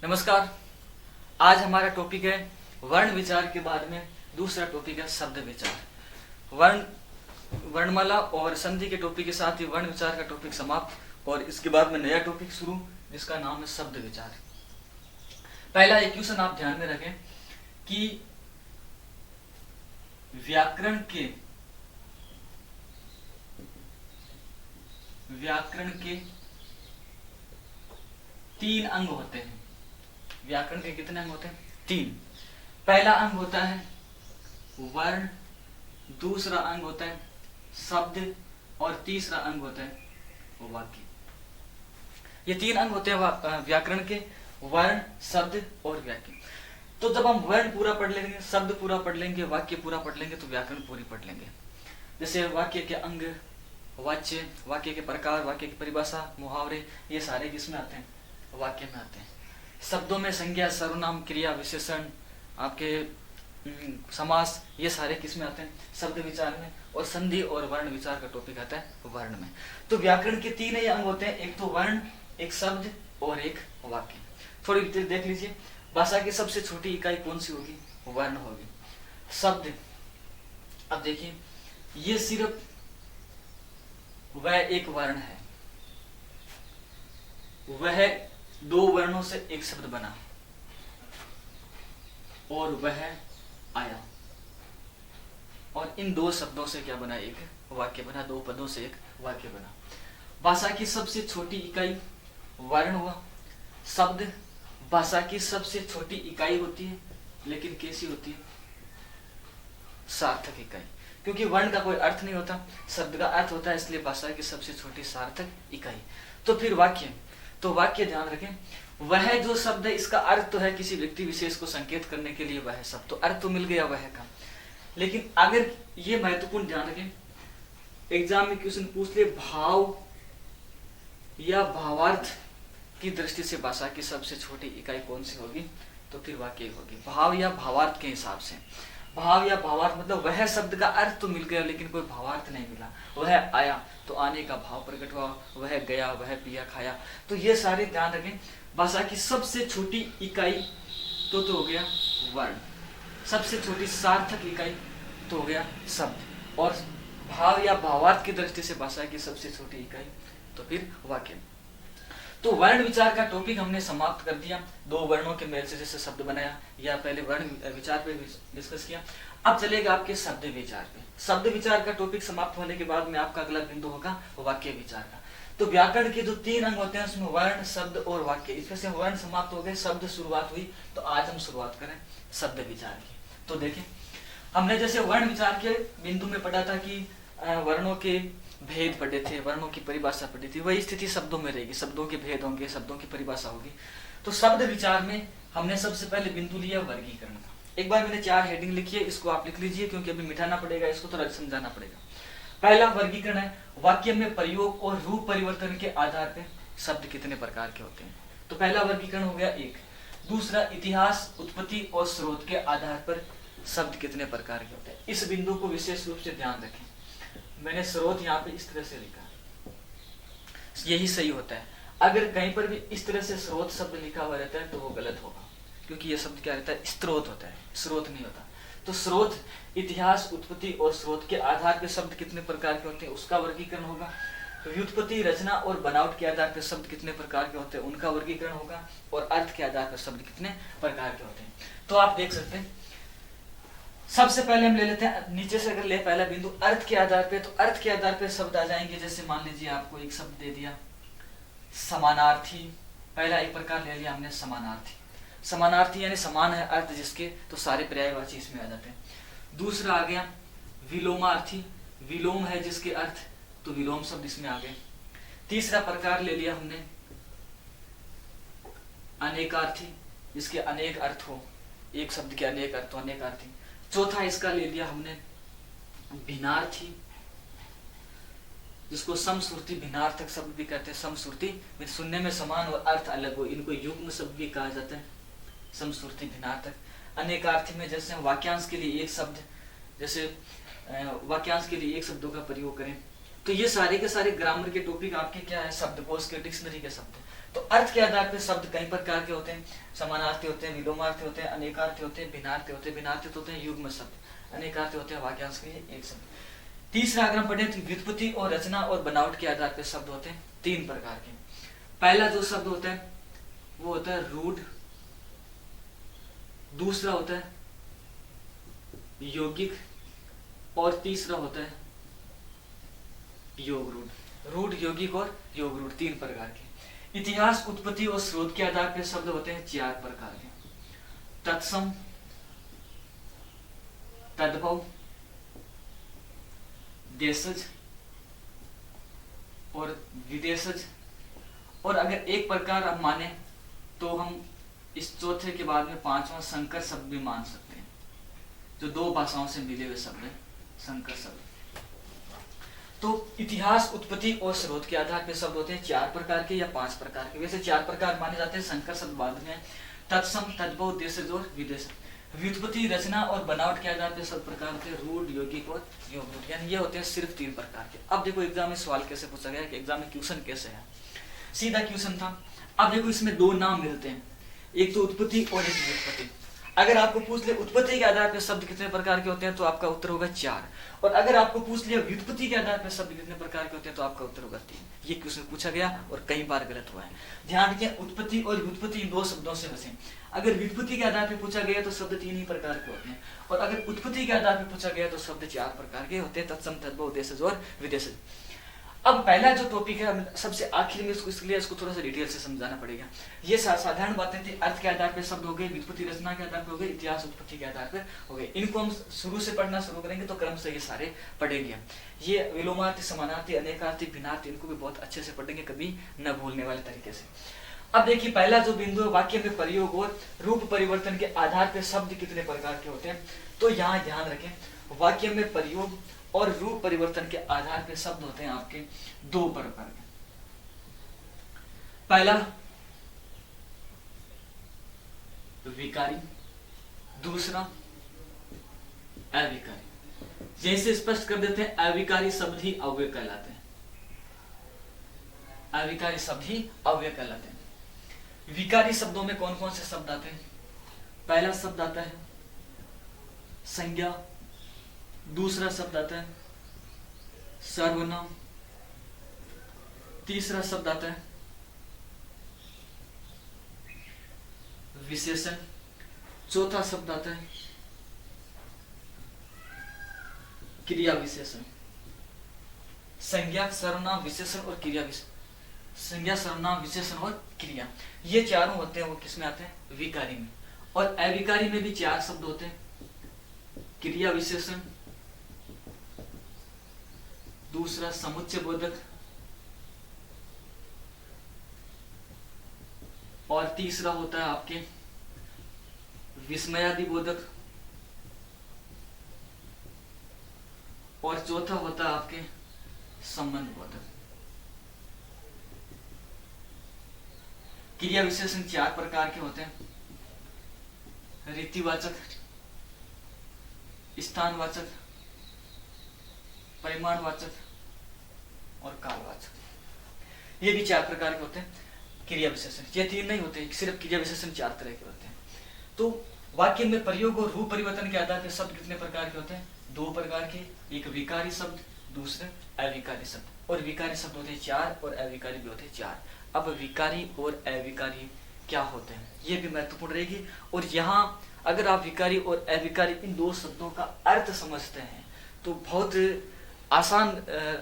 नमस्कार। आज हमारा टॉपिक है वर्ण विचार के बाद में दूसरा टॉपिक है शब्द विचार। वर्णमाला और संधि के टॉपिक के साथ ही वर्ण विचार का टॉपिक समाप्त और इसके बाद में नया टॉपिक शुरू जिसका नाम है शब्द विचार। पहला एक क्वेश्चन आप ध्यान में रखें कि व्याकरण के 3 अंग होते हैं। व्याकरण के कितने अंग होते हैं? 3। पहला अंग होता है वर्ण, दूसरा अंग होता है शब्द और तीसरा अंग होता है वाक्य। ये 3 अंग होते हैं व्याकरण के, वर्ण, शब्द और वाक्य। तो जब हम वर्ण पूरा पढ़ लेंगे, शब्द पूरा पढ़ लेंगे, वाक्य पूरा पढ़ लेंगे तो व्याकरण पूरी पढ़ लेंगे। जैसे वाक्य के अंग, वाच्य, वाक्य के प्रकार, वाक्य की परिभाषा, मुहावरे, ये सारे किसमें आते हैं? वाक्य में आते हैं। शब्दों में संज्ञा, सर्वनाम, क्रिया, विशेषण, आपके समास, ये सारे किसमें आते हैं? शब्द विचार में। और संधि और वर्ण विचार का टॉपिक आता है वर्ण में। तो व्याकरण के 3 ही अंग होते हैं, एक तो वर्ण, एक शब्द और एक वाक्य। थोड़ी डिटेल देख लीजिए। भाषा की सबसे छोटी इकाई कौन सी होगी? वर्ण होगी। शब्द, अब देखिए, ये सिर्फ वह एक वर्ण है, वह 2 वर्णों से एक शब्द बना और वह आया, और इन 2 शब्दों से क्या बना? एक वाक्य बना। 2 पदों से एक वाक्य बना। भाषा की सबसे छोटी इकाई वर्ण हुआ। शब्द भाषा की सबसे छोटी इकाई होती है, लेकिन कैसी होती है? सार्थक इकाई, क्योंकि वर्ण का कोई अर्थ नहीं होता, शब्द का अर्थ होता है, इसलिए भाषा की सबसे छोटी सार्थक इकाई। तो फिर वाक्य, तो वाक्य ध्यान रखें, वह जो शब्द है इसका अर्थ तो है किसी व्यक्ति विशेष को संकेत करने के लिए वह शब्द, तो अर्थ तो मिल गया वह का। लेकिन अगर ये महत्वपूर्ण ध्यान रखें, एग्जाम में क्वेश्चन पूछ ले भाव या भावार्थ की दृष्टि से भाषा की सबसे छोटी इकाई कौन सी होगी? तो फिर वाक्य होगी। भाव या भावार्थ के हिसाब से, भाव या भावार्थ मतलब वह शब्द का अर्थ तो मिल गया लेकिन कोई भावार्थ नहीं मिला। वह आया तो आने का भाव प्रकट हुआ, वह गया, वह पिया खाया। तो ये सारे ध्यान रखें। भाषा की सबसे छोटी इकाई तो हो गया वर्ण, सबसे छोटी सार्थक इकाई तो हो गया शब्द, और भाव या भावार्थ की दृष्टि से भाषा की सबसे छोटी इकाई तो फिर वाक्य। तो वर्ण विचार का टॉपिक हमने समाप्त कर दिया। 2 वर्णों के मेल से जैसे शब्द बनाया, या पहले वर्ण विचार पे डिस्कस किया। अब चलेगा आपके शब्द विचार पे। शब्द विचार का टॉपिक समाप्त होने के बाद में आपका अगला बिंदु होगा वाक्य विचार का। तो व्याकरण के जो 3 अंग होते हैं उसमें वर्ण, शब्द और वाक्य। इसमें से वर्ण समाप्त हो गए, शब्द शुरुआत हुई, तो आज हम शुरुआत करें शब्द विचार की। तो देखिए, हमने जैसे वर्ण विचार के बिंदु में पढ़ा था कि वर्णों के भेद पढ़े थे, वर्णों की परिभाषा पढ़ी थी, वही स्थिति शब्दों में रहेगी। शब्दों के भेद होंगे, शब्दों की परिभाषा होगी। तो शब्द विचार में हमने सबसे पहले बिंदु लिया वर्गीकरण का। एक बार मैंने 4 हेडिंग लिखी है, इसको आप लिख लीजिए क्योंकि अभी मिटाना पड़ेगा, इसको थोड़ा समझाना पड़ेगा। पहला वर्गीकरण है वाक्य में प्रयोग और रूप परिवर्तन के आधार पर शब्द कितने प्रकार के होते हैं। तो पहला वर्गीकरण हो गया 1। दूसरा, इतिहास, उत्पत्ति और स्रोत के आधार पर शब्द कितने प्रकार के होते हैं। इस बिंदु को विशेष रूप से ध्यान रखें। मैंने स्रोत यहाँ पे इस तरह से लिखा, यही सही होता है। अगर कहीं पर भी इस तरह से स्रोत शब्द लिखा हुआ रहता है तो वो गलत होगा, क्योंकि ये शब्द क्या रहता है? स्रोत होता है, स्रोत नहीं होता। तो स्रोत, इतिहास, उत्पत्ति और स्रोत के आधार पर शब्द कितने प्रकार के होते हैं उसका वर्गीकरण होगा। व्युत्पत्ति, रचना और बनावट के आधार पर शब्द कितने प्रकार के होते हैं उनका वर्गीकरण होगा। और अर्थ के आधार पर शब्द कितने प्रकार के होते हैं। तो आप देख सकते हैं, सबसे पहले हम ले लेते हैं नीचे से, अगर ले पहला बिंदु अर्थ के आधार पे, तो अर्थ के आधार पे शब्द आ जाएंगे। जैसे मान लीजिए आपको एक शब्द दे दिया समानार्थी, पहला एक प्रकार ले लिया हमने समानार्थी। समानार्थी यानी समान है अर्थ जिसके, तो सारे पर्यायवाची इसमें आ जाते हैं। दूसरा आ गया विलोमार्थी, विलोम है जिसके अर्थ, तो विलोम शब्द इसमें आ गए। तीसरा प्रकार ले लिया हमने अनेकार्थी, जिसके अनेक अर्थ हो, एक शब्द के अनेक अर्थ हो, अनेकार्थी। चौथा इसका ले लिया हमने भिन्नार्थी, जिसको समश्रुति भिन्नार्थक शब्द भी कहते हैं। समश्रुति सुनने में समान और अर्थ अलग हो, इनको युग्म शब्द भी कहा जाता है, समश्रुति भिन्नार्थक। अनेकार्थी में जैसे वाक्यांश के लिए एक शब्द, जैसे वाक्यांश के लिए एक शब्दों का प्रयोग करें, तो ये सारे के सारे ग्रामर के टॉपिक आपके क्या है? शब्दकोश के, डिक्शनरी के शब्द। तो अर्थ के आधार पर शब्द कई प्रकार के होते हैं, समानार्थी होते हैं, विलोमार्थी होते हैं, अनेकार्थी होते हैं, भिन्नार्थी होते हैं, भिन्नार्थी होते हैं युग्म शब्द, अनेकार्थी होते हैं वाक्यांश के एक शब्द। तीसरा अगर हम पढ़े तो व्युत्पत्ति और रचना और बनावट के आधार पर शब्द होते हैं तीन प्रकार के। पहला जो शब्द होता है वो होता है रूढ़, दूसरा होता है यौगिक और तीसरा होता है योग रूढ़। रूढ़, यौगिक और योग रूढ़ तीन प्रकार के। इतिहास, उत्पत्ति और स्रोत के आधार पर शब्द होते हैं चार प्रकार के। तत्सम, तद्भव, देशज और विदेशज। और अगर एक प्रकार हम माने तो हम इस चौथे के बाद में पांचवा संकर शब्द भी मान सकते हैं, जो दो भाषाओं से मिले हुए शब्द है, संकर शब्द। तो इतिहास, उत्पत्ति और स्रोत के आधार पर शब्द होते हैं चार प्रकार के या पांच प्रकार के। वैसे चार प्रकार माने जाते हैं, संकर शब्द बाद में, तत्सम, तद्भव, देशज और विदेश। व्युत्पत्ति, रचना और बनावट के आधार पर सब प्रकार होते हैं रूढ़, यौगिक और योग रूढ़, यानी ये होते हैं सिर्फ तीन प्रकार के। अब देखो एग्जाम में सवाल कैसे पूछा गया कि एग्जाम में क्वेश्चन कैसे है, सीधा क्वेश्चन था। अब देखो इसमें दो नाम मिलते हैं, एक तो उत्पत्ति और एक व्युत्पत्ति। अगर आपको पूछ ले उत्पत्ति के आधार पर शब्द कितने प्रकार के होते हैं तो आपका उत्तर होगा चार, और अगर आपको पूछ लिया व्युत्पत्ति के आधार पर शब्द कितने प्रकार के होते हैं तो आपका उत्तर होगा तीन। ये क्वेश्चन पूछा गया और कई बार गलत हुआ है। ध्यान रखिए, उत्पत्ति और व्युत्पत्ति इन दो शब्दों से बसे। अगर व्युत्पत्ति के आधार पर पूछा गया तो शब्द तीन ही प्रकार के होते हैं, और अगर उत्पत्ति के आधार पर पूछा गया तो शब्द चार प्रकार के होते हैं, तत्सम, तद्भव, देशज और विदेशज। अब पहला जो टॉपिक है सबसे आखिर में इसको थोड़ा सा डिटेल से समझाना पड़ेगा। ये साधारण बातें थी, अर्थ के आधार पर शब्द हो गए, व्युत्पत्ति रचना के आधार पर हो गए, इतिहास उत्पत्ति के आधार पर हो गए। इनको हम शुरू से पढ़ना शुरू करेंगे तो क्रम से ये सारे पढ़ेंगे। ये विलोमार्थी, समानार्थी, अनेकार्थी, भिन्नार्थी, इनको भी बहुत अच्छे से पढ़ेंगे, कभी न भूलने वाले तरीके से। अब देखिए पहला जो बिंदु है वाक्य में प्रयोग और रूप परिवर्तन के आधार पर शब्द कितने प्रकार के होते हैं। तो यहाँ ध्यान रखें, वाक्य में प्रयोग और रूप परिवर्तन के आधार पर शब्द होते हैं आपके दो प्रकार के। पहला विकारी, दूसरा अविकारी। जैसे स्पष्ट कर देते हैं, अविकारी शब्द ही अव्यय कहलाते हैं, अविकारी शब्द ही अव्यय कहलाते हैं। विकारी शब्दों में कौन कौन से शब्द आते हैं? पहला शब्द आता है संज्ञा, दूसरा शब्द आता है सर्वनाम, तीसरा शब्द आता है विशेषण, चौथा शब्द आता है क्रिया विशेषण। संज्ञा, सर्वनाम, विशेषण और क्रिया विशेषण। संज्ञा, सर्वनाम, विशेषण और क्रिया, ये चारों होते हैं वो किसमें आते हैं? विकारी में। और अविकारी में भी चार शब्द होते हैं, क्रिया विशेषण, दूसरा समुच्चय बोधक और तीसरा होता है आपके विस्मयादि बोधक और चौथा होता है आपके संबंध बोधक। क्रिया विशेषण चार प्रकार के होते हैं, रीतिवाचक, स्थानवाचक, परिमाणवाचक और कालवाचक। ये भी चार प्रकार के होते हैं क्रिया विशेषण। ये तीन नहीं होते, सिर्फ क्रिया विशेषण चार तरह के होते हैं। तो वाक्य में प्रयोग और रूप परिवर्तन के आधार पर शब्द कितने प्रकार के होते हैं? दो प्रकार के, एक विकारी शब्द, दूसरे अविकारी शब्द। और विकारी शब्द होते हैं चार और अविकारी भी होते हैं चार। अब विकारी और अविकारी क्या होते हैं ये भी महत्वपूर्ण रहेगी। और यहाँ अगर आप विकारी और अविकारी इन दो शब्दों का अर्थ समझते हैं तो बहुत आसान,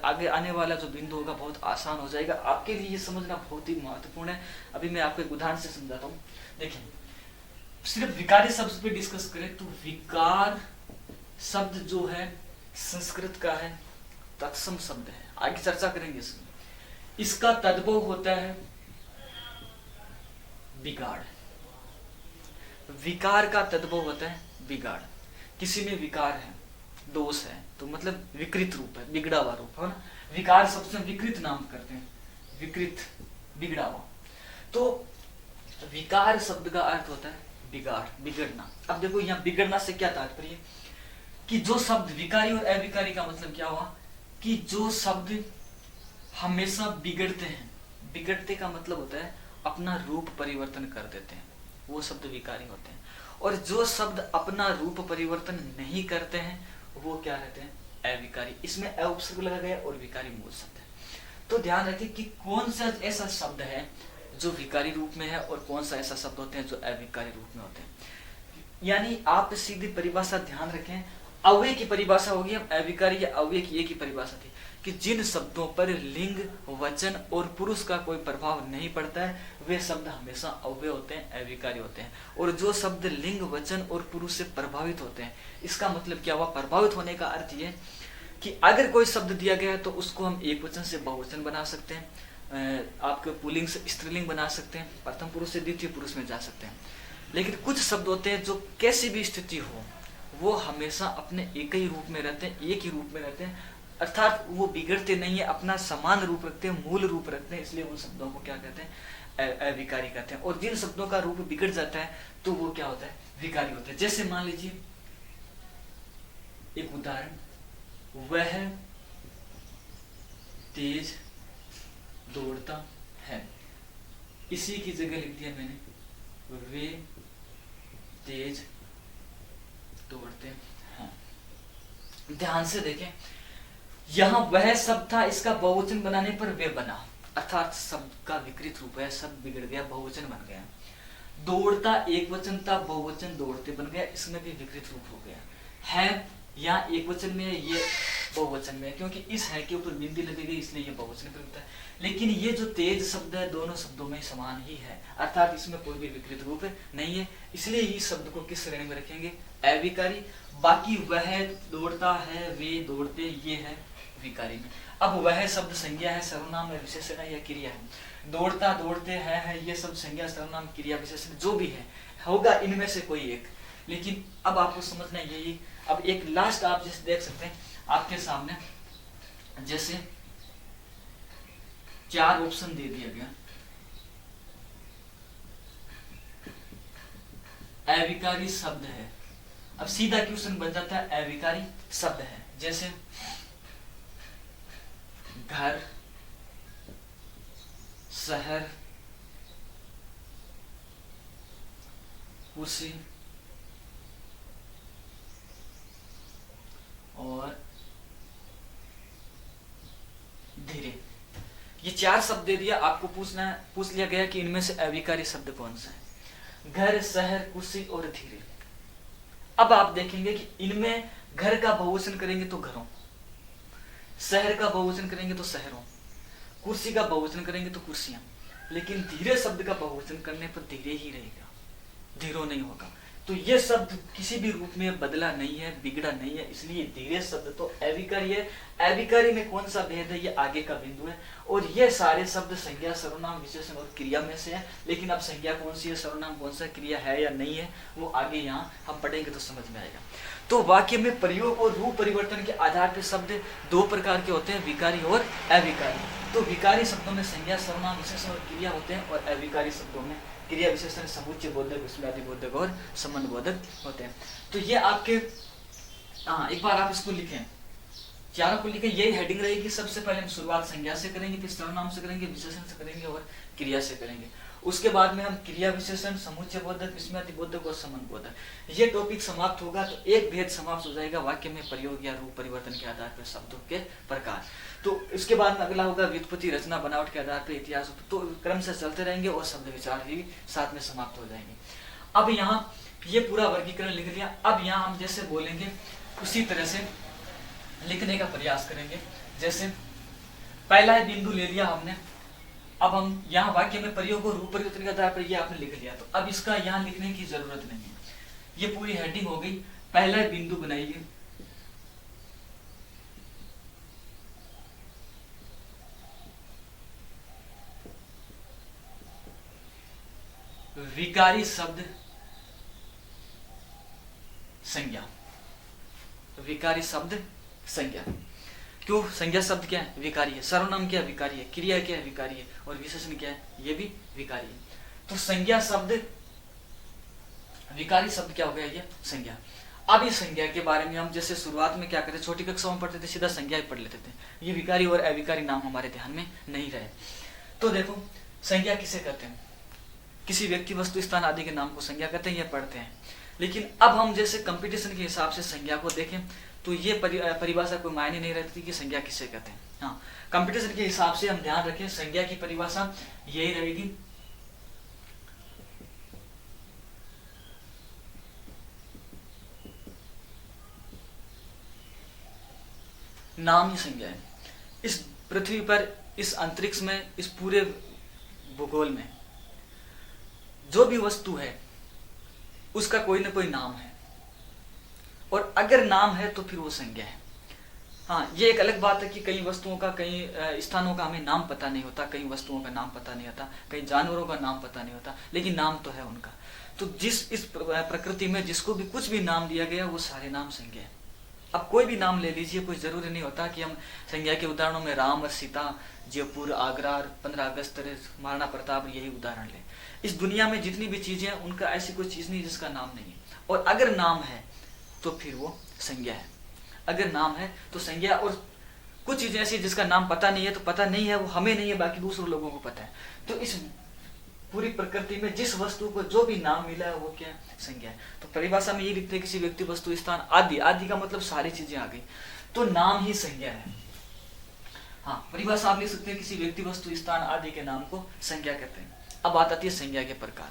आगे आने वाला जो बिंदु होगा बहुत आसान हो जाएगा आपके लिए। ये समझना बहुत ही महत्वपूर्ण है। अभी मैं आपको एक उदाहरण से समझाता हूँ। देखिए, सिर्फ विकारी शब्द पे डिस्कस करें तो विकार शब्द जो है संस्कृत का है, तत्सम शब्द है, आगे चर्चा करेंगे इसमें। इसका तद्भव होता है बिगाड़। विकार का तद्भव होता है बिगाड़। किसी में विकार है, दोष है, तो मतलब विकृत रूप है, बिगड़ा हुआ रूप है ना। विकार सबसे विकृत नाम करते हैं, विकृत, बिगड़ा हुआ। तो विकार शब्द का अर्थ होता है बिगाड़, बिगड़ना। अब देखो यहाँ बिगड़ना से क्या तात्पर्य कि जो शब्द विकारी और अविकारी का मतलब क्या हुआ कि जो शब्द हमेशा बिगड़ते हैं। बिगड़ते का मतलब होता है अपना रूप परिवर्तन कर देते हैं, वो शब्द विकारी होते हैं। और जो शब्द अपना रूप परिवर्तन नहीं करते हैं वो क्या रहते हैं? अविकारी। इसमें अ उपसर्ग लगा गया और विकारी मूल शब्द है। तो ध्यान रखिए कि कौन सा ऐसा शब्द है जो विकारी रूप में है और कौन सा ऐसा शब्द होते हैं जो अविकारी रूप में होते हैं। यानी आप सीधी परिभाषा ध्यान रखें, अव्यय की परिभाषा होगी, हम अविकारी या अव्यय की एक ही परिभाषा थी कि जिन शब्दों पर लिंग, वचन और पुरुष का कोई प्रभाव नहीं पड़ता है वे शब्द हमेशा अव्यय होते हैं, अविकारी होते हैं। और जो शब्द लिंग, वचन और पुरुष से प्रभावित होते हैं, इसका मतलब क्या हुआ? प्रभावित होने का अर्थ ये कि अगर कोई शब्द दिया गया है तो उसको हम एक वचन से बहुवचन बना सकते हैं, आपके पुल्लिंग से स्त्रीलिंग बना सकते हैं, प्रथम पुरुष से द्वितीय पुरुष में जा सकते हैं। लेकिन कुछ शब्द होते हैं जो कैसी भी स्थिति हो वो हमेशा अपने एक ही रूप में रहते हैं, एक ही रूप में रहते हैं, अर्थात वो बिगड़ते नहीं है, अपना समान रूप रखते हैं, मूल रूप रखते हैं, इसलिए उन शब्दों को क्या कहते हैं? अविकारी कहते हैं। और जिन शब्दों का रूप बिगड़ जाता है तो वो क्या होता है? विकारी होता है। जैसे मान लीजिए एक उदाहरण, वह तेज दौड़ता है, इसी की जगह लिख दिया मैंने वे तेज दौड़ते हैं। ध्यान से देखें, यहां वह शब्द था, इसका बहुवचन बनाने पर वे बना, अर्थात शब्द का विकृत रूप है, शब्द बिगड़ गया, बहुवचन बन गया। दौड़ता एक वचन था, बहुवचन दौड़ते बन गया, इसमें भी विकृत रूप हो गया। है यहाँ एक वचन में, ये बहुवचन में, क्योंकि इस है के ऊपर बिंदी लगी गई इसलिए ये बहुवचन प्रयुक्त है। लेकिन ये जो तेज शब्द है दोनों शब्दों में समान ही है, अर्थात इसमें कोई भी विकृत रूप नहीं है, इसलिए इस शब्द को किस श्रेणी में रखेंगे? अविकारी। बाकी वह दौड़ता है, वे दौड़ते, ये है विकारी में। अब वह शब्द संज्ञा है, सर्वनाम है, विशेषण है या क्रिया है? दौड़ता, दौड़ते है, ये सब संज्ञा, सर्वनाम, क्रिया, विशेषण जो भी है होगा इनमें से कोई एक। लेकिन अब आपको समझना यही, अब एक लास्ट आप जैसे देख सकते हैं आपके सामने, जैसे 4 ऑप्शन दे दिया गया, अविकारी शब्द है। अब सीधा क्वेश्चन बन जाता है अविकारी शब्द है, जैसे घर, शहर, कुर्सी और धीरे, ये 4 शब्द दे दिया। आपको पूछ लिया गया कि इनमें से अविकारी शब्द कौन सा है? घर, शहर, कुर्सी और धीरे। अब आप देखेंगे कि इनमें घर का बहुवचन करेंगे तो घरों, शहर का बहुवचन करेंगे तो शहरों, कुर्सी का बहुवचन करेंगे तो कुर्सियां, लेकिन धीरे शब्द का बहुवचन करने पर धीरे ही रहेगा, धीरो नहीं होगा। तो ये शब्द किसी भी रूप में बदला नहीं है, बिगड़ा नहीं है, इसलिए धीरे शब्द तो अविकारी है। अविकारी में कौन सा भेद है? ये आगे का बिंदु है। और ये सारे शब्द संज्ञा, सर्वनाम, विशेषण और क्रिया में से है। लेकिन अब संज्ञा कौन सी है, सर्वनाम कौन सा, क्रिया है या नहीं है, वो आगे यहाँ हम पढ़ेंगे तो समझ में आएगा। तो वाक्य में प्रयोग और रूप परिवर्तन के आधार पर शब्द 2 प्रकार के होते हैं, विकारी और अविकारी। तो विकारी शब्दों में संज्ञा, सर्वनाम, विशेषण और क्रिया होते हैं, और अविकारी शब्दों में क्रिया, विशेषण, समुच्चय बोधक, विस्मयादि बोधक और संबंध बोधक होते हैं। तो ये आपके एक बार आप इसको लिखें, चारों को लिखें, यही हेडिंग रहेगी। सबसे पहले हम शुरुआत संज्ञा से करेंगे, फिर सर्वनाम से करेंगे, विशेषण से करेंगे और क्रिया से करेंगे। उसके बाद में हम क्रिया, विशेषण, समुच्चय बोधक, विस्मयादि बोधक और संबंध बोधक, ये टॉपिक समाप्त होगा तो एक भेद समाप्त हो जाएगा, वाक्य में प्रयोग या रूप परिवर्तन के आधार पर शब्दों के प्रकार। तो इसके बाद में अगला होगा व्युत्पत्ति, रचना, बनावट के आधार पर इतिहास। तो क्रम से चलते रहेंगे और शब्द विचार भी साथ में समाप्त हो जाएंगे। अब यहाँ ये पूरा वर्गीकरण लिख लिया। अब यहाँ हम जैसे बोलेंगे उसी तरह से लिखने का प्रयास करेंगे। जैसे पहला बिंदु ले लिया हमने, अब हम यहाँ वाक्य में प्रयोग और रूप परिवर्तन के आधार पर ये आपने लिख लिया, तो अब इसका यहाँ लिखने की जरूरत नहीं है, ये पूरी हेडिंग हो गई। पहला बिंदु बनाइए, विकारी शब्द संज्ञा। विकारी शब्द संज्ञा, क्यों? संज्ञा शब्द क्या है? विकारी है। सर्वनाम क्या है? विकारी है। क्रिया क्या है? विकारी है। और विशेषण क्या है? ये भी विकारी है। तो संज्ञा शब्द, विकारी शब्द क्या हो गया? ये संज्ञा। अब इस संज्ञा के बारे में हम जैसे शुरुआत में क्या करते, छोटी कक्षाओं में पढ़ते थे, सीधा संज्ञा ही पढ़ लेते थे, ये विकारी और अविकारी नाम हमारे ध्यान में नहीं रहे। तो देखो संज्ञा किसे कहते हैं? किसी व्यक्ति वस्तु स्थान आदि के नाम को संज्ञा कहते हैं, ये पढ़ते हैं। लेकिन अब हम जैसे कंपटीशन के हिसाब से संज्ञा को देखें तो ये परिभाषा कोई मायने नहीं रहती कि संज्ञा किसे कहते हैं। हाँ, कंपटीशन के हिसाब से हम ध्यान रखें, संज्ञा की परिभाषा यही रहेगी, नाम ही संज्ञा है। इस पृथ्वी पर, इस अंतरिक्ष में, इस पूरे भूगोल में जो भी वस्तु है उसका कोई ना कोई नाम है, और अगर नाम है तो फिर वो संज्ञा है। हाँ, ये एक अलग बात है कि कई वस्तुओं का, कई स्थानों का हमें नाम पता नहीं होता, कई वस्तुओं का नाम पता नहीं होता, कई जानवरों का नाम पता नहीं होता, लेकिन नाम तो है उनका। तो जिस इस प्रकृति में जिसको भी कुछ भी नाम दिया गया वो सारे नाम संज्ञा है। अब कोई भी नाम ले लीजिए, कोई जरूरी नहीं होता कि हम संज्ञा के उदाहरणों में राम और सीता, जयपुर, आगरा, 15 अगस्त, महाराणा प्रताप, यही उदाहरण लें। इस दुनिया में जितनी भी चीजें हैं उनका ऐसी कोई चीज नहीं जिसका नाम नहीं है, और अगर नाम है तो फिर वो संज्ञा है। अगर नाम है तो संज्ञा, और कुछ चीजें ऐसी जिसका नाम पता नहीं है तो पता नहीं है, वो हमें नहीं है, बाकी दूसरे लोगों को पता है। तो इस पूरी प्रकृति में जिस वस्तु को जो भी नाम मिला है वो क्या है? संज्ञा है। तो परिभाषा में ये लिखते हैं किसी व्यक्ति, वस्तु, स्थान आदि, आदि का मतलब सारी चीजें आ गई, तो नाम ही संज्ञा है। हाँ, परिभाषा आप लिख सकते हैं, किसी व्यक्ति, वस्तु, स्थान आदि के नाम को संज्ञा कहते हैं। अब बात आती है संज्ञा के प्रकार।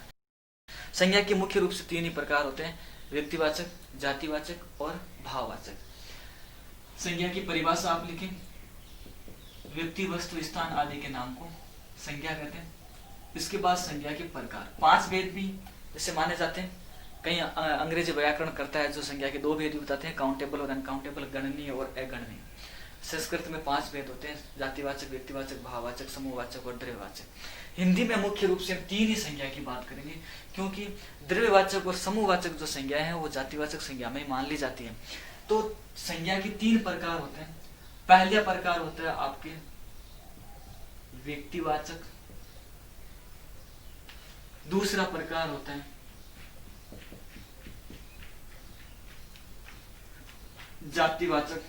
संज्ञा के मुख्य रूप से 3 ही प्रकार होते हैं, व्यक्तिवाचक, जातिवाचक और भाववाचक। संज्ञा की परिभाषा आप लिखें, व्यक्ति, वस्तु, स्थान आदि के नाम को संज्ञा कहते हैं। इसके बाद संज्ञा के प्रकार, 5 भेद भी जैसे माने जाते हैं। कहीं अंग्रेजी व्याकरण करता है जो संज्ञा के 2 भेद भी बताते हैं, काउंटेबल और अनकाउंटेबल, गणनीय और अगणनीय। संस्कृत में 5 भेद होते हैं, जातिवाचक, व्यक्तिवाचक, भाववाचक, समूहवाचक और द्रव्यवाचक। हिंदी में मुख्य रूप से हम 3 ही संज्ञा की बात करेंगे, क्योंकि द्रव्यवाचक और समूहवाचक जो संज्ञा है वो जातिवाचक संज्ञा में मान ली जाती है। तो संज्ञा के 3 प्रकार होते हैं। पहला प्रकार होता है आपके व्यक्तिवाचक, दूसरा प्रकार होता है जातिवाचक,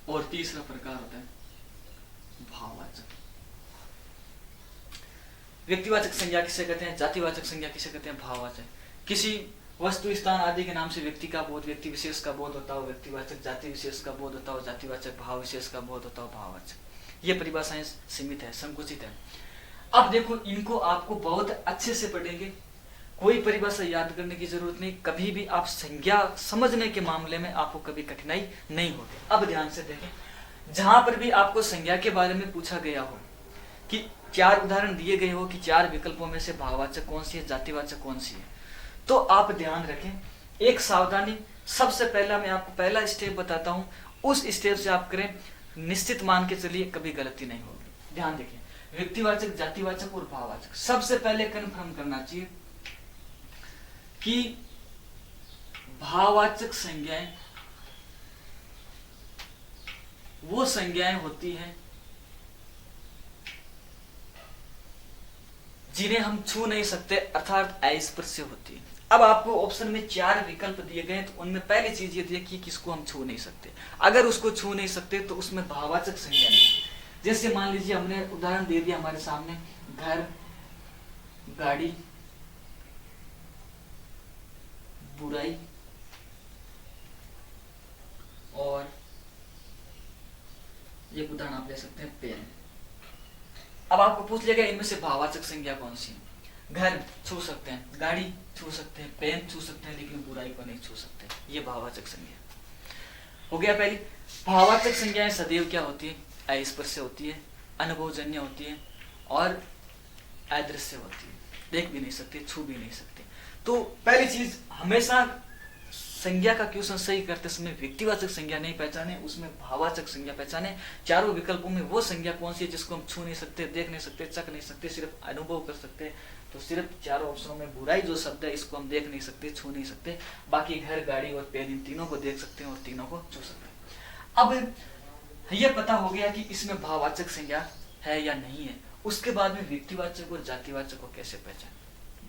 और तीसरा प्रकार होता है भाववाचक। व्यक्तिवाचक संज्ञा किसे कहते हैं, जातिवाचक संज्ञा किसे कहते हैं, भाववाचक। किसी वस्तु, स्थान आदि के नाम से व्यक्ति का बोध, व्यक्ति विशेष का बोध होता हो व्यक्तिवाचक, जाति विशेष का बोध होता हो जातिवाचक, भाव विशेष का बोध होता हो भाववाचक। ये परिभाषाएं सीमित है, संकुचित है। अब देखो, इनको आपको बहुत अच्छे से पढ़ेंगे, कोई परिभाषा याद करने की जरूरत नहीं। कभी भी आप संज्ञा समझने के मामले में आपको कभी कठिनाई नहीं होगी। अब ध्यान से देखें, जहां पर भी आपको संज्ञा के बारे में पूछा गया हो कि 4 उदाहरण दिए गए हो कि 4 विकल्पों में से भाववाचक कौन सी है, जातिवाचक कौन सी है, तो आप ध्यान रखें, एक सावधानी। सबसे पहला मैं आपको पहला स्टेप बताता हूं, उस स्टेप से आप करें, निश्चित मान के चलिए कभी गलती नहीं होगी। ध्यान देखिए, व्यक्तिवाचक, जातिवाचक और भाववाचक। सबसे पहले कन्फर्म करना चाहिए कि भाववाचक संज्ञाएं वो संज्ञाएं होती हैं जिन्हें हम छू नहीं सकते, अर्थात अस्पर्श होती है। अब आपको ऑप्शन में 4 विकल्प दिए गए, तो उनमें पहली चीज ये दी कि किसको हम छू नहीं सकते। अगर उसको छू नहीं सकते तो उसमें भाववाचक संज्ञा नहीं। जैसे मान लीजिए, हमने उदाहरण दे दिया हमारे सामने, घर, गाड़ी, बुराई और ये उदाहरण आप ले सकते हैं पेन। अब आपको पूछ लिया गया इनमें से भाववाचक संज्ञा कौन सी है। घर छू सकते हैं, गाड़ी छू सकते हैं, पेन छू सकते हैं, लेकिन बुराई को नहीं छू सकते। ये भाववाचक संज्ञा हो गया। पहली भाववाचक संज्ञाएं सदैव क्या होती है, अस्पर्श होती है, अनुभवजन्य होती है और अदृश्य होती है। देख भी नहीं सकते, छू भी नहीं सकते। तो पहली चीज, हमेशा संज्ञा का क्वेश्चन सही करते समय व्यक्तिवाचक संज्ञा नहीं पहचाने, उसमें भाववाचक संज्ञा पहचाने। 4 विकल्पों में वो संज्ञा कौन सी है जिसको हम छू नहीं सकते, देख नहीं सकते, चख नहीं सकते, सिर्फ अनुभव कर सकते। तो सिर्फ 4 ऑप्शनों में बुराई जो शब्द है इसको हम देख नहीं सकते, छू नहीं सकते। बाकी घर, गाड़ी और पेन, इन तीनों को देख सकते हैं और तीनों को छू सकते हैं। अब यह पता हो गया कि इसमें भाववाचक संज्ञा है या नहीं है। उसके बाद में व्यक्तिवाचक और जातिवाचक को कैसे पहचाने,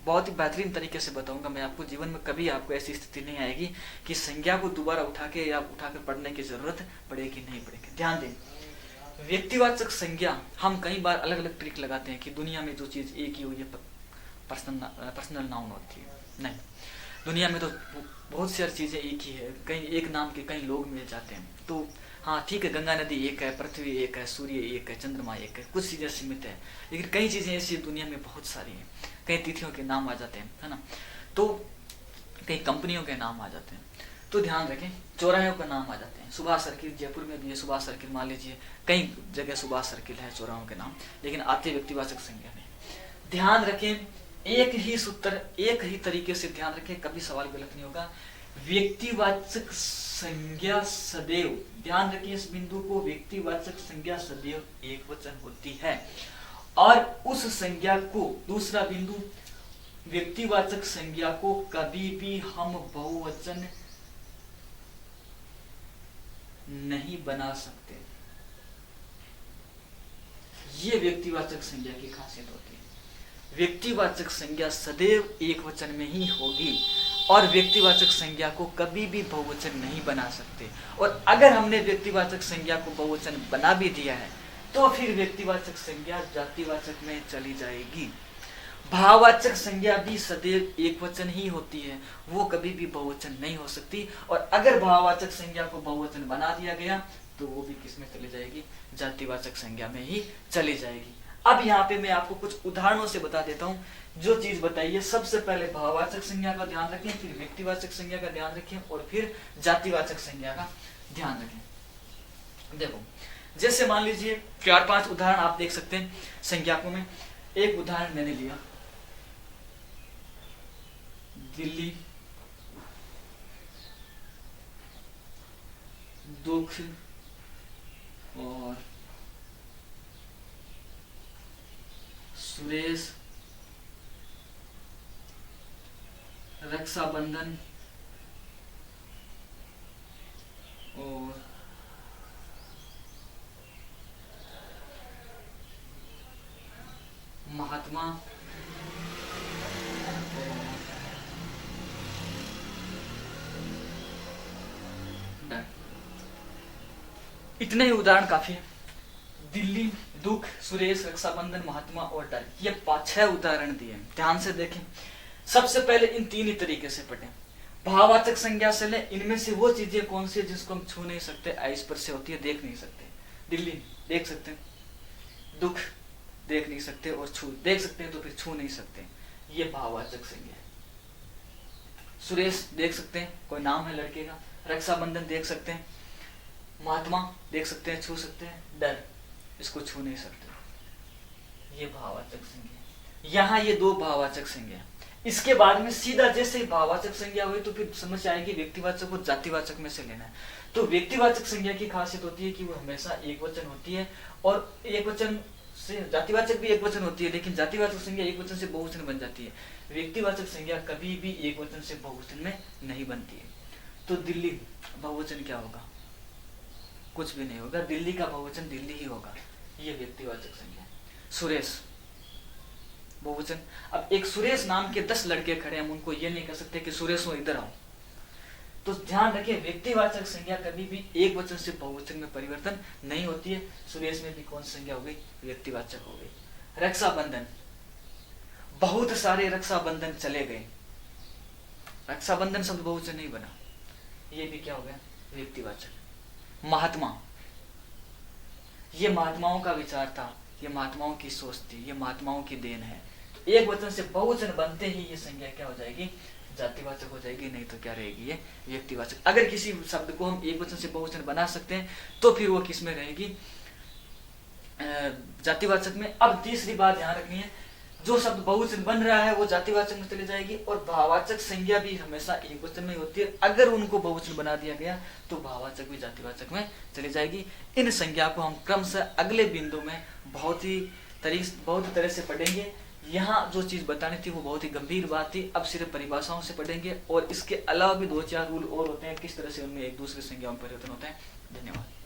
बहुत ही बेहतरीन तरीके से बताऊंगा मैं आपको। जीवन में कभी आपको ऐसी स्थिति नहीं आएगी कि संज्ञा को दोबारा उठा के या उठाकर पढ़ने की जरूरत पड़ेगी, नहीं पड़ेगी। ध्यान दें, व्यक्तिवाचक संज्ञा हम कई बार अलग अलग ट्रिक लगाते हैं कि दुनिया में जो चीज एक ही हो ये पर्सनल नाउन होती है। नहीं, दुनिया में तो बहुत सारी चीजें एक ही है, कहीं एक नाम के कई लोग मिल जाते हैं। तो हाँ ठीक है, गंगा नदी एक है, पृथ्वी एक है, सूर्य एक है, चंद्रमा एक है, कुछ चीजें सीमित है, लेकिन कई चीजें ऐसी दुनिया में बहुत सारी हैं। कई तिथियों के नाम आ जाते हैं, है ना, तो कई कंपनियों के नाम आ जाते हैं। तो ध्यान रखें, चौराहों का नाम आ जाते हैं। सुभाष सर्किल जयपुर में भी है, सुभाष सर्किल मान लीजिए, कई जगह सुभाष सर्किल है, चौराहों के नाम, लेकिन आते व्यक्तिवाचक संज्ञा में। ध्यान रखें, एक ही सूत्र एक ही तरीके से ध्यान रखें, कभी सवाल गलत नहीं होगा। व्यक्तिवाचक संज्ञा सदैव, ध्यान रखिए इस बिंदु को, व्यक्तिवाचक संज्ञा सदैव एक वचन होती है, और उस संज्ञा को, दूसरा बिंदु, व्यक्तिवाचक संज्ञा को कभी भी हम बहुवचन नहीं बना सकते। ये व्यक्तिवाचक संज्ञा की खासियत होती है। व्यक्तिवाचक संज्ञा सदैव एक वचन में ही होगी, और व्यक्तिवाचक संज्ञा को कभी भी बहुवचन नहीं बना सकते। और अगर हमने व्यक्तिवाचक संज्ञा को बहुवचन बना भी दिया है तो फिर व्यक्तिवाचक संज्ञा जातिवाचक में चली जाएगी। भाववाचक संज्ञा भी सदैव एक वचन ही होती है, वो कभी भी बहुवचन नहीं हो सकती। और अगर भाववाचक संज्ञा को बहुवचन बना दिया गया तो वो भी किस में चली जाएगी, जातिवाचक संज्ञा में ही चली जाएगी। अब यहाँ पे मैं आपको कुछ उदाहरणों से बता देता हूँ जो चीज बताइए। सबसे पहले भाववाचक संज्ञा का ध्यान रखें, फिर व्यक्तिवाचक संज्ञा का ध्यान रखें, और फिर जातिवाचक संज्ञा का ध्यान रखें। देखो, जैसे मान लीजिए 4-5 उदाहरण आप देख सकते हैं संज्ञाकों में। एक उदाहरण मैंने लिया, दिल्ली, दुख और सुरेश, रक्षाबंधन और महात्मा डर। इतने ही उदाहरण काफी है। दिल्ली, दुख, सुरेश, रक्षाबंधन, महात्मा और डर, ये 5-6 उदाहरण दिए। ध्यान से देखें। सबसे पहले इन 3 ही तरीके से पढ़ें। भाववाचक संज्ञा से ले, इनमें से वो चीजें कौन सी है जिसको हम छू नहीं सकते, स्पर्श से होती है, देख नहीं सकते। दिल्ली देख सकते हैं, दुख देख नहीं सकते, और छू देख सकते हैं तो फिर छू नहीं सकते, ये भाववाचक संज्ञा है। सुरेश देख सकते हैं, कोई नाम है लड़के का। रक्षाबंधन देख सकते हैं, महात्मा देख सकते हैं, छू सकते हैं। डर, इसको छू नहीं सकते, ये भाववाचक संज्ञा है। यहाँ ये 2 भाववाचक संज्ञा। इसके बाद में सीधा जैसे ही भाववाचक संज्ञा हुई तो फिर समझ आएगी व्यक्तिवाचक को जातिवाचक में से लेना है। तो व्यक्तिवाचक संज्ञा की खासियत होती है कि वो हमेशा एक वचन होती है, और एक वचन से जातिवाचक भी एक वचन होती है, लेकिन जातिवाचक संज्ञा एक वचन से बहुवचन बन जाती है। व्यक्तिवाचक संज्ञा कभी भी एक वचन से बहुवचन में नहीं बनती है। तो दिल्ली बहुवचन क्या होगा, कुछ भी नहीं होगा, दिल्ली का बहुवचन दिल्ली ही होगा, ये व्यक्तिवाचक संज्ञा। सुरेश बहुवचन। अब एक सुरेश नाम के 10 लड़के खड़े, हम उनको ये नहीं कह सकते कि सुरेश हो इधर आओ। तो ध्यान रखिए, व्यक्तिवाचक संज्ञा कभी भी एक वचन से बहुवचन में परिवर्तन नहीं होती है। सुरेश में भी कौन सी संज्ञा हो गई, व्यक्तिवाचक हो गई। रक्षाबंधन, बहुत सारे रक्षाबंधन चले गए, रक्षाबंधन शब्द बहुवचन नहीं बना, ये भी क्या हो गया, व्यक्तिवाचक। महात्मा, ये महात्माओं का विचार था, ये महात्माओं की सोच थी, ये महात्माओं की देन है। तो एक वचन से बहुवचन बनते ही ये संज्ञा क्या हो जाएगी, जातिवाचक हो जाएगी, नहीं तो क्या रहेगी, ये व्यक्तिवाचक। अगर किसी शब्द को हम एक वचन से बहुवचन बना सकते हैं तो फिर वो किस में रहेगी, जातिवाचक में। अब तीसरी बात ध्यान रखनी है, जो शब्द बहुवचन बन रहा है वो जातिवाचक में चली जाएगी, और भाववाचक संज्ञा भी हमेशा एक वचन में होती है। अगर उनको बहुवचन बना दिया गया तो भाववाचक भी जातिवाचक में चली जाएगी। इन संज्ञा को हम क्रमशः अगले बिंदु में बहुत ही तरह से पढ़ेंगे। यहाँ जो चीज बतानी थी वो बहुत ही गंभीर बात थी, अब सिर्फ परिभाषाओं से पढ़ेंगे, और इसके अलावा भी 2-4 रूल और होते हैं किस तरह से उनमें एक दूसरे संज्ञाओं में परिवर्तन होता है। धन्यवाद।